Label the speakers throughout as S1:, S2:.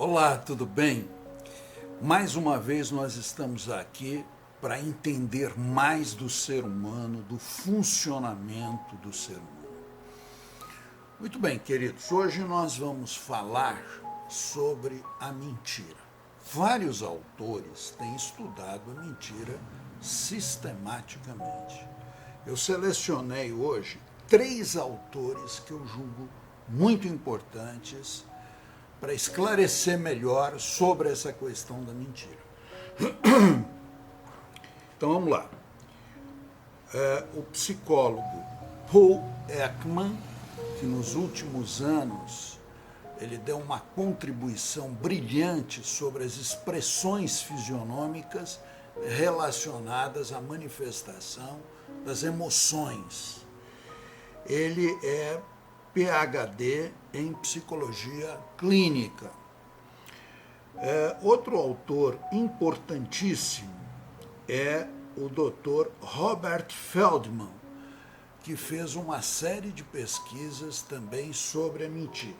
S1: Olá, tudo bem? Mais uma vez nós estamos aqui para entender mais do ser humano, do funcionamento do ser humano. Muito bem, queridos, hoje nós vamos falar sobre a mentira. Vários autores têm estudado a mentira sistematicamente. Eu selecionei hoje 3 autores que eu julgo muito importantes para esclarecer melhor sobre essa questão da mentira. Então vamos lá. O psicólogo Paul Ekman, que nos últimos anos ele deu uma contribuição brilhante sobre as expressões fisionômicas relacionadas à manifestação das emoções. Ele é PhD em psicologia clínica. Outro autor importantíssimo é o Dr. Robert Feldman, que fez uma série de pesquisas também sobre a mentira.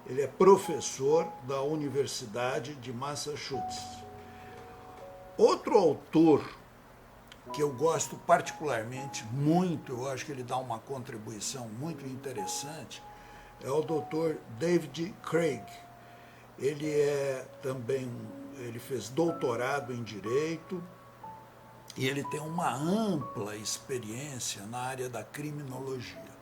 S1: Ele é professor da Universidade de Massachusetts. Outro autor que eu gosto particularmente muito, eu acho que ele dá uma contribuição muito interessante, é o Dr. David Craig. Ele ele fez doutorado em Direito e ele tem uma ampla experiência na área da criminologia.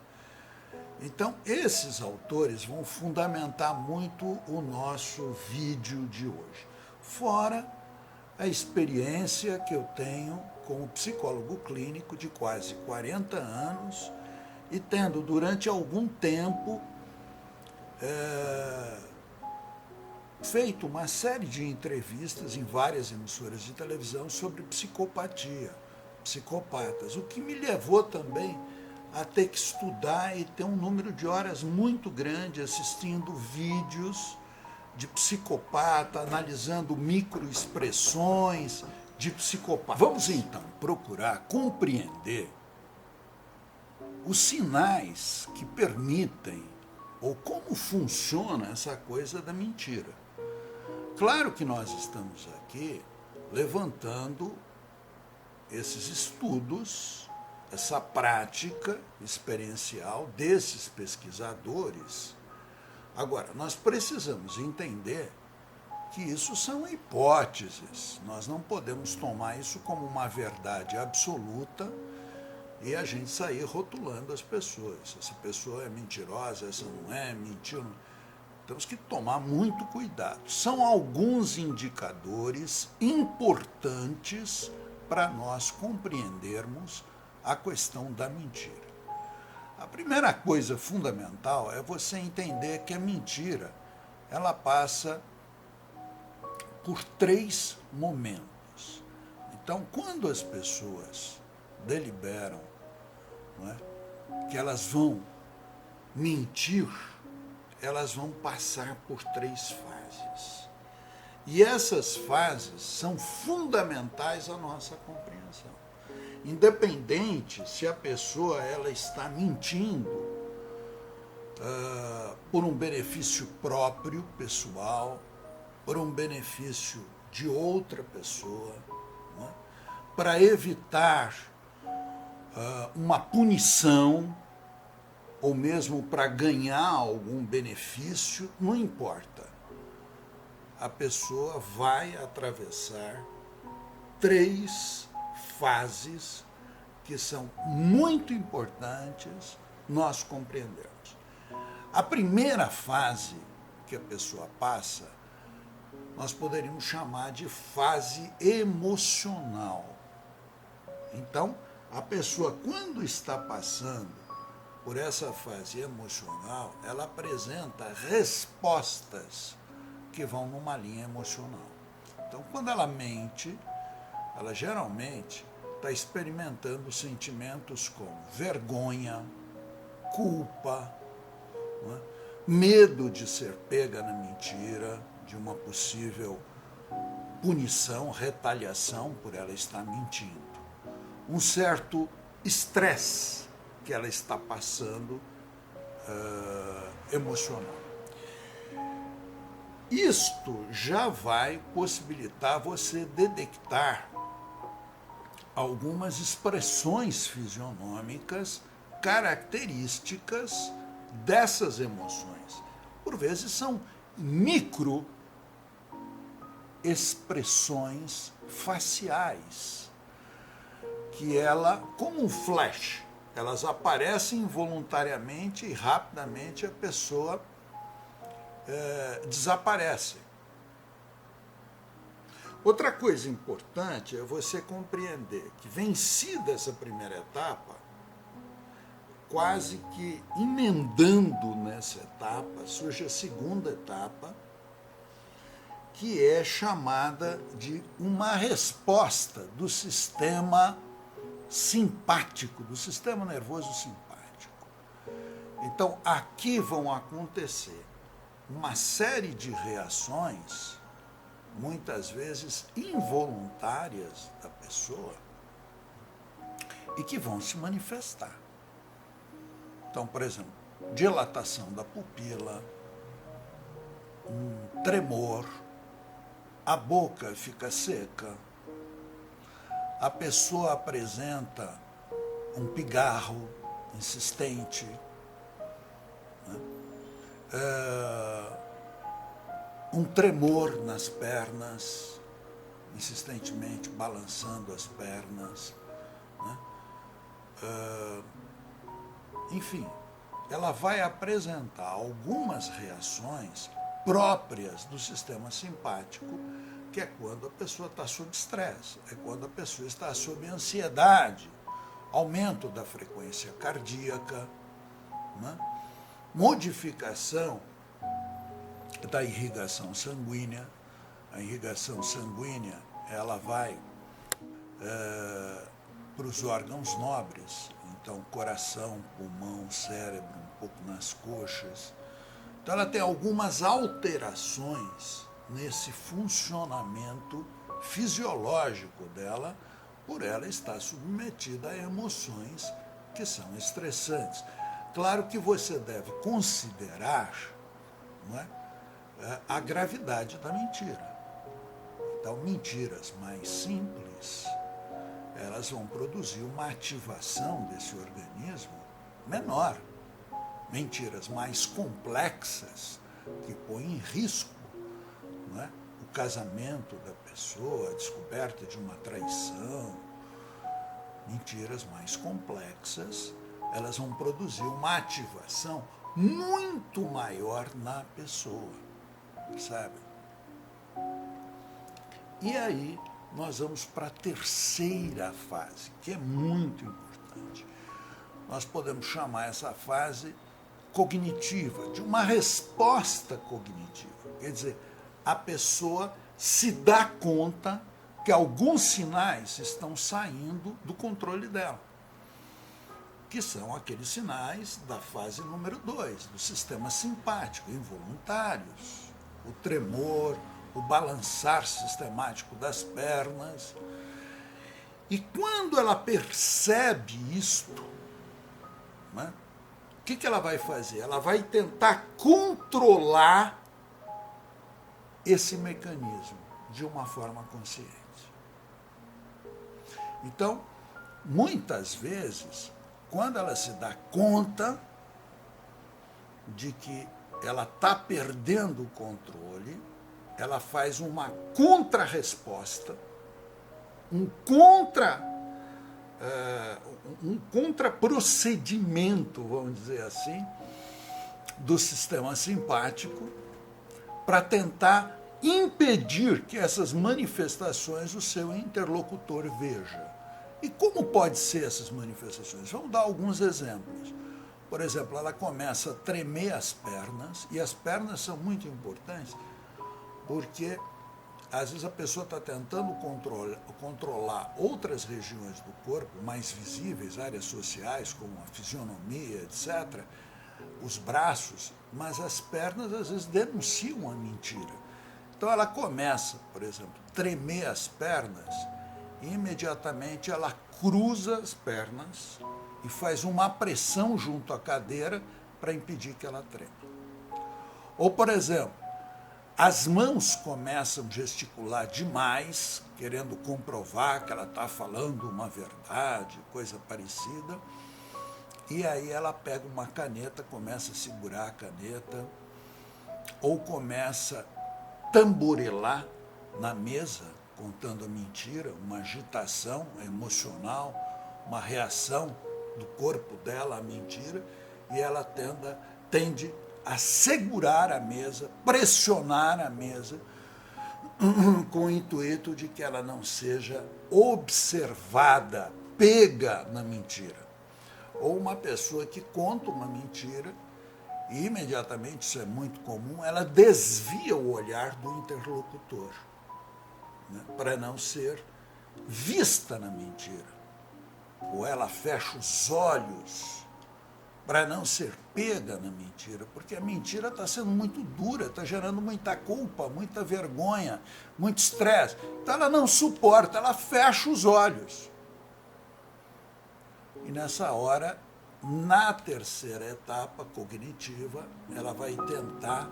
S1: Então, esses autores vão fundamentar muito o nosso vídeo de hoje. Fora a experiência que eu tenho como psicólogo clínico de quase 40 anos e tendo durante algum tempo feito uma série de entrevistas em várias emissoras de televisão sobre psicopatia, psicopatas, o que me levou também a ter que estudar e ter um número de horas muito grande assistindo vídeos de psicopata, analisando microexpressões de psicopata. Vamos então procurar compreender os sinais que permitem ou como funciona essa coisa da mentira. Claro que nós estamos aqui levantando esses estudos, essa prática experiencial desses pesquisadores. Agora, nós precisamos entender que isso são hipóteses. Nós não podemos tomar isso como uma verdade absoluta e a gente sair rotulando as pessoas. Essa pessoa é mentirosa, essa não é, mentiu. Temos que tomar muito cuidado. São alguns indicadores importantes para nós compreendermos a questão da mentira. A primeira coisa fundamental é você entender que a mentira, ela passa por 3 momentos. Então, quando as pessoas deliberam, não é, que elas vão mentir, elas vão passar por 3 fases. E essas fases são fundamentais à nossa compreensão. Independente se a pessoa ela está mentindo por um benefício próprio, pessoal, por um benefício de outra pessoa, né, para evitar uma punição, ou mesmo para ganhar algum benefício, não importa. A pessoa vai atravessar 3 fases que são muito importantes nós compreendermos. A primeira fase que a pessoa passa, nós poderíamos chamar de fase emocional. Então, a pessoa, quando está passando por essa fase emocional, ela apresenta respostas que vão numa linha emocional. Então, quando ela mente, ela geralmente está experimentando sentimentos como vergonha, culpa, não é? Medo de ser pega na mentira, de uma possível punição, retaliação por ela estar mentindo. Um certo estresse que ela está passando emocional. Isto já vai possibilitar você detectar algumas expressões fisionômicas características dessas emoções. Por vezes são micro expressões faciais que como um flash, elas aparecem involuntariamente e rapidamente a pessoa desaparece. Outra coisa importante é você compreender que, vencida essa primeira etapa, quase que emendando nessa etapa, surge a segunda etapa, que é chamada de uma resposta do sistema simpático, do sistema nervoso simpático. Então, aqui vão acontecer uma série de reações, muitas vezes involuntárias da pessoa, e que vão se manifestar. Então, por exemplo, dilatação da pupila, um tremor, a boca fica seca, a pessoa apresenta um pigarro insistente, né? Um tremor nas pernas, insistentemente balançando as pernas, né? Enfim, ela vai apresentar algumas reações próprias do sistema simpático, que é quando a pessoa está sob estresse, é quando a pessoa está sob ansiedade, aumento da frequência cardíaca, né? Modificação da irrigação sanguínea. A irrigação sanguínea ela vai para os órgãos nobres, então coração, pulmão, cérebro, um pouco nas coxas. Então ela tem algumas alterações nesse funcionamento fisiológico dela, por ela estar submetida a emoções que são estressantes. Claro que você deve considerar, não é, a gravidade da mentira. Então, mentiras mais simples, elas vão produzir uma ativação desse organismo menor. Mentiras mais complexas, que põem em risco, não é, o casamento da pessoa, a descoberta de uma traição. Mentiras mais complexas, elas vão produzir uma ativação muito maior na pessoa, sabe? E aí nós vamos para a terceira fase, que é muito importante. Nós podemos chamar essa fase cognitiva, de uma resposta cognitiva. Quer dizer, a pessoa se dá conta que alguns sinais estão saindo do controle dela, que são aqueles sinais da fase número 2, do sistema simpático, involuntários, o tremor, o balançar sistemático das pernas. E quando ela percebe isto, né, o que ela vai fazer? Ela vai tentar controlar esse mecanismo de uma forma consciente. Então, muitas vezes, quando ela se dá conta de que ela está perdendo o controle, ela faz uma contra-resposta, um contra-procedimento, vamos dizer assim, do sistema simpático, para tentar impedir que essas manifestações o seu interlocutor veja. E como pode ser essas manifestações? Vamos dar alguns exemplos. Por exemplo, ela começa a tremer as pernas, e as pernas são muito importantes, porque às vezes a pessoa está tentando controlar outras regiões do corpo mais visíveis, áreas sociais, como a fisionomia, etc., os braços, mas as pernas às vezes denunciam a mentira. Então ela começa, por exemplo, a tremer as pernas, e imediatamente ela cruza as pernas e faz uma pressão junto à cadeira para impedir que ela treme. Ou, por exemplo, As mãos começam a gesticular demais, querendo comprovar que ela está falando uma verdade, coisa parecida. E aí ela pega uma caneta, começa a segurar a caneta, ou começa a tamborilar na mesa, contando a mentira, uma agitação emocional, uma reação do corpo dela à mentira, e ela tende a segurar a mesa, pressionar a mesa, com o intuito de que ela não seja observada, pega na mentira. Ou uma pessoa que conta uma mentira e imediatamente, isso é muito comum, ela desvia o olhar do interlocutor, né, para não ser vista na mentira. Ou ela fecha os olhos para não ser pega na mentira, porque a mentira está sendo muito dura, está gerando muita culpa, muita vergonha, muito estresse. Então ela não suporta, ela fecha os olhos. E nessa hora, na terceira etapa cognitiva, ela vai tentar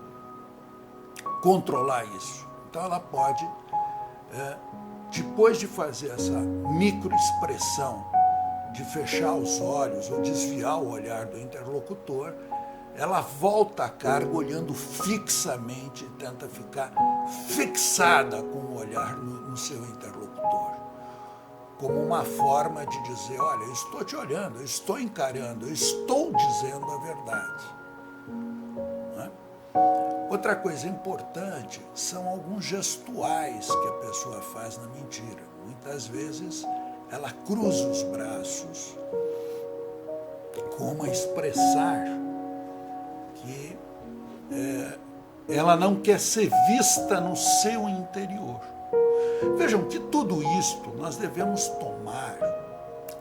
S1: controlar isso. Então ela pode, depois de fazer essa microexpressão, de fechar os olhos ou desviar o olhar do interlocutor, ela volta à carga olhando fixamente e tenta ficar fixada com o olhar no seu interlocutor, como uma forma de dizer, olha, eu estou te olhando, eu estou encarando, eu estou dizendo a verdade. Não é? Outra coisa importante são alguns gestuais que a pessoa faz na mentira. Muitas vezes ela cruza os braços como a expressar que ela não quer ser vista no seu interior. Vejam que tudo isto nós devemos tomar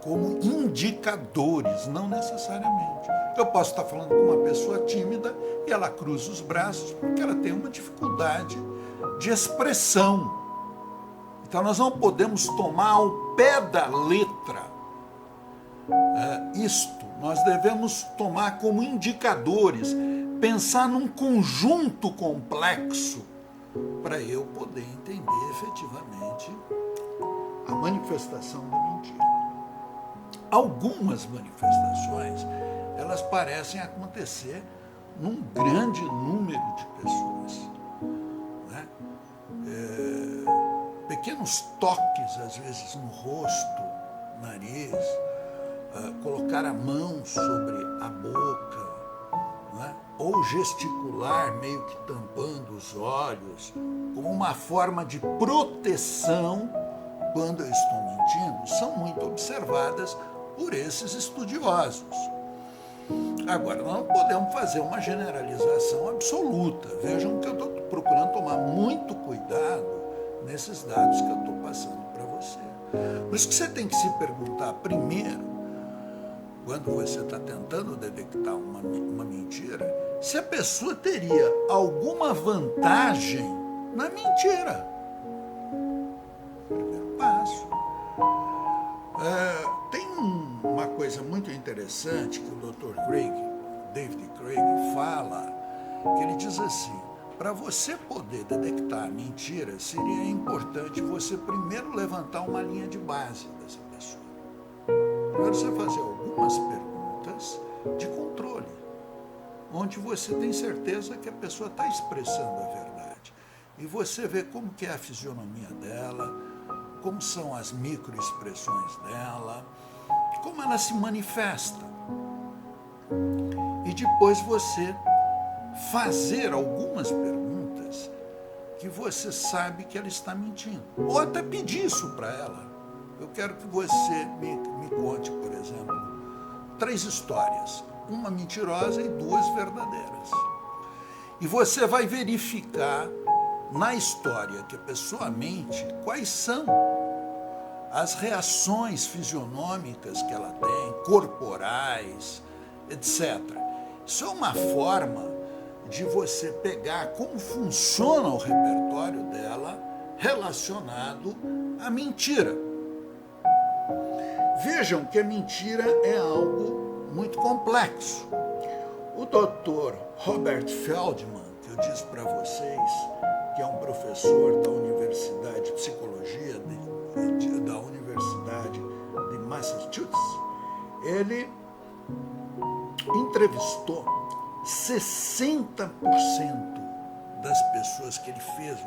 S1: como indicadores, não necessariamente. Eu posso estar falando com uma pessoa tímida e ela cruza os braços porque ela tem uma dificuldade de expressão. Então nós não podemos tomar ao pé da letra isto. Nós devemos tomar como indicadores, pensar num conjunto complexo para eu poder entender efetivamente a manifestação da mentira. Algumas manifestações, elas parecem acontecer num grande número de pessoas, né? Pequenos toques, às vezes, no rosto, nariz, colocar a mão sobre a boca, né? Ou gesticular, meio que tampando os olhos, como uma forma de proteção quando eu estou mentindo, são muito observadas por esses estudiosos. Agora, nós não podemos fazer uma generalização absoluta. Vejam que eu estou procurando tomar muito cuidado nesses dados que eu estou passando para você. Por isso que você tem que se perguntar primeiro, quando você está tentando detectar uma mentira, se a pessoa teria alguma vantagem na mentira. Primeiro passo. Tem uma coisa muito interessante que o Dr. David Craig, fala, que ele diz assim, para você poder detectar a mentira, seria importante você primeiro levantar uma linha de base dessa pessoa. Primeiro você fazer algumas perguntas de controle, onde você tem certeza que a pessoa está expressando a verdade. E você vê como que é a fisionomia dela, como são as microexpressões dela, como ela se manifesta. E depois você fazer algumas perguntas que você sabe que ela está mentindo. Ou até pedir isso para ela. Eu quero que você me conte, por exemplo, 3 histórias. Uma mentirosa e 2 verdadeiras. E você vai verificar na história que a pessoa mente quais são as reações fisionômicas que ela tem, corporais, etc. Isso é uma forma de você pegar como funciona o repertório dela relacionado à mentira. Vejam que a mentira é algo muito complexo. O Dr. Robert Feldman, que eu disse para vocês que é um professor da Universidade de Psicologia da Universidade de Massachusetts, ele entrevistou 60% das pessoas que ele fez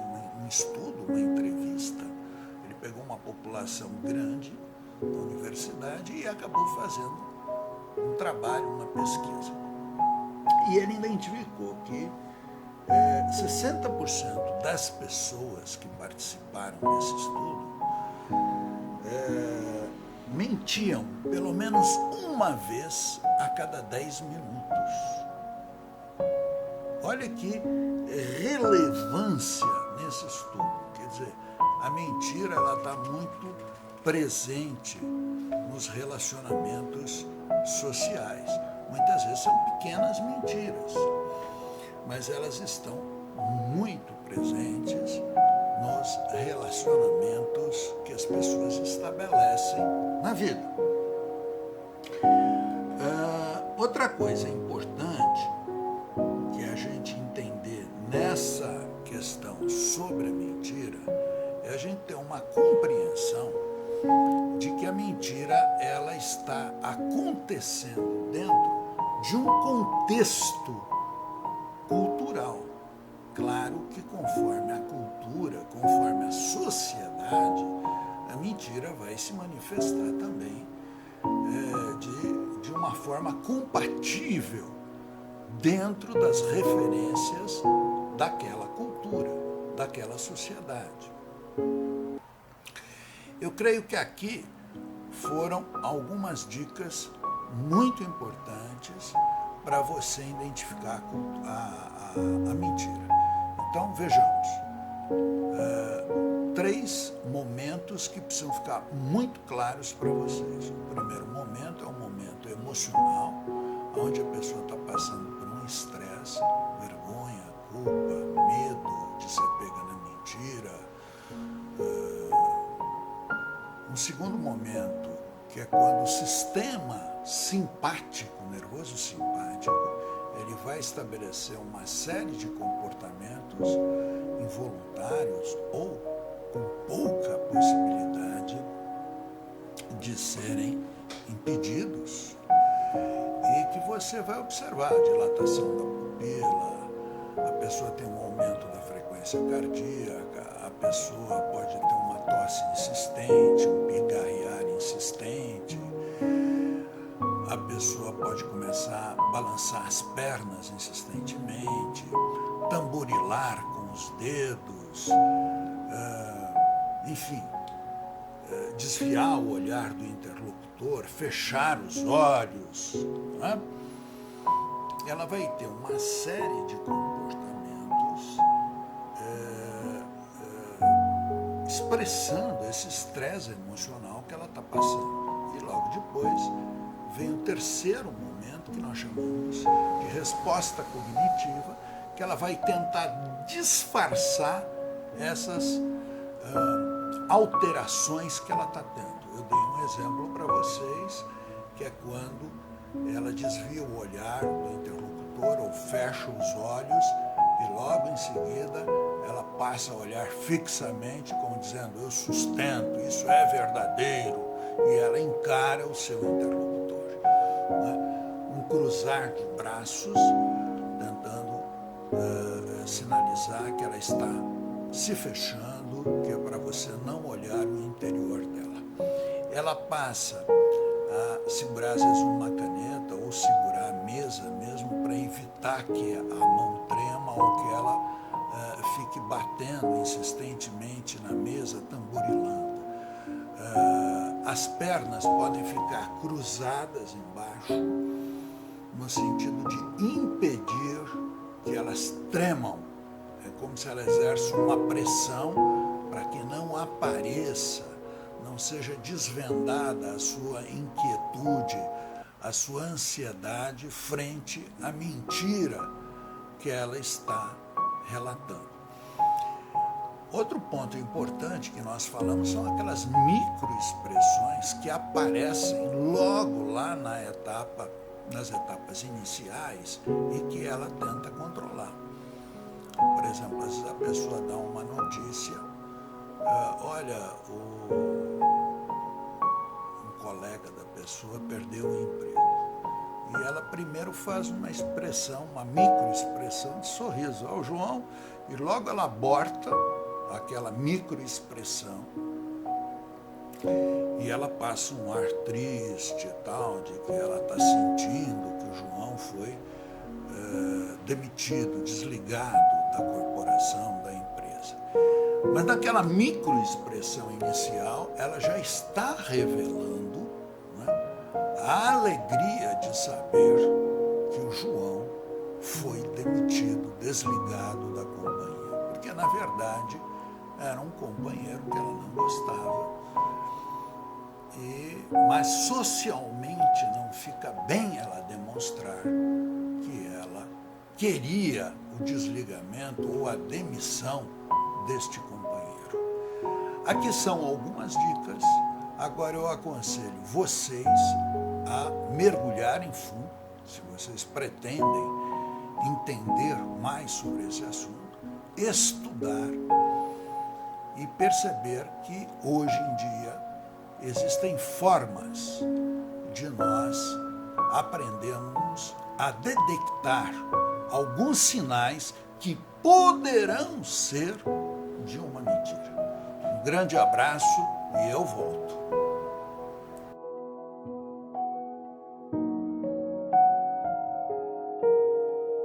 S1: um estudo, uma entrevista. Ele pegou uma população grande da universidade e acabou fazendo um trabalho, uma pesquisa. E ele identificou que 60% das pessoas que participaram desse estudo mentiam pelo menos uma vez a cada 10 minutos. Olha que relevância nesse estudo. Quer dizer, a mentira está muito presente nos relacionamentos sociais. Muitas vezes são pequenas mentiras, mas elas estão muito presentes nos relacionamentos que as pessoas estabelecem na vida. Outra coisa importante que a gente entender nessa questão sobre a mentira é a gente ter uma compreensão de que a mentira ela está acontecendo dentro de um contexto cultural. Claro que conforme a cultura, conforme a sociedade, a mentira vai se manifestar também de uma forma compatível dentro das referências daquela cultura, daquela sociedade. Eu creio que aqui foram algumas dicas muito importantes para você identificar a mentira. Então, vejamos, 3 momentos que precisam ficar muito claros para vocês. O primeiro momento é um momento emocional, onde a pessoa está passando por um estresse, vergonha, culpa, medo de ser pega na mentira. Um segundo momento, que é quando o sistema simpático, nervoso simpático, ele vai estabelecer uma série de comportamentos involuntários ou com pouca possibilidade de serem impedidos, e que você vai observar a dilatação da pupila, a pessoa tem um aumento da frequência cardíaca, a pessoa pode ter uma tosse insistente, um pigarrear insistente, a pessoa pode começar a balançar as pernas insistentemente, tamborilar com os dedos, enfim, desviar o olhar do interlocutor, fechar os olhos. Né? Ela vai ter uma série de comportamentos expressando esse estresse emocional que ela está passando. E logo depois vem o terceiro momento, que nós chamamos de resposta cognitiva, que ela vai tentar disfarçar essas alterações que ela está tendo. Eu dei um exemplo para vocês, que é quando ela desvia o olhar do interlocutor ou fecha os olhos e logo em seguida ela passa a olhar fixamente, como dizendo, eu sustento, isso é verdadeiro, e ela encara o seu interlocutor. Né? Um cruzar de braços, tentando sinalizar que ela está se fechando, que é para você não olhar o interior dela. Ela passa a segurar, às vezes, uma caneta ou segurar a mesa mesmo para evitar que a mão trema ou que ela fique batendo insistentemente na mesa, tamborilando. As pernas podem ficar cruzadas embaixo, no sentido de impedir que elas tremam. É como se ela exerce uma pressão para que não apareça, não seja desvendada a sua inquietude, a sua ansiedade frente à mentira que ela está relatando. Outro ponto importante que nós falamos são aquelas microexpressões que aparecem logo lá nas etapas iniciais e que ela tenta controlar. Por exemplo, às vezes a pessoa dá uma notícia, olha, um colega da pessoa perdeu o emprego. E ela primeiro faz uma expressão, uma microexpressão de sorriso ao João, e logo ela aborta aquela microexpressão e ela passa um ar triste e tal, de que ela está sentindo que o João foi demitido, desligado da corporação, da empresa. Mas naquela microexpressão inicial, ela já está revelando, né, a alegria de saber que o João foi demitido, desligado da companhia. Porque, na verdade, era um companheiro que ela não gostava. Mas socialmente não fica bem ela demonstrar que ela queria o desligamento ou a demissão deste companheiro. Aqui são algumas dicas. Agora eu aconselho vocês a mergulharem fundo, se vocês pretendem entender mais sobre esse assunto, estudar e perceber que hoje em dia existem formas de nós aprendermos a detectar alguns sinais que poderão ser de uma mentira. Um grande abraço e eu volto.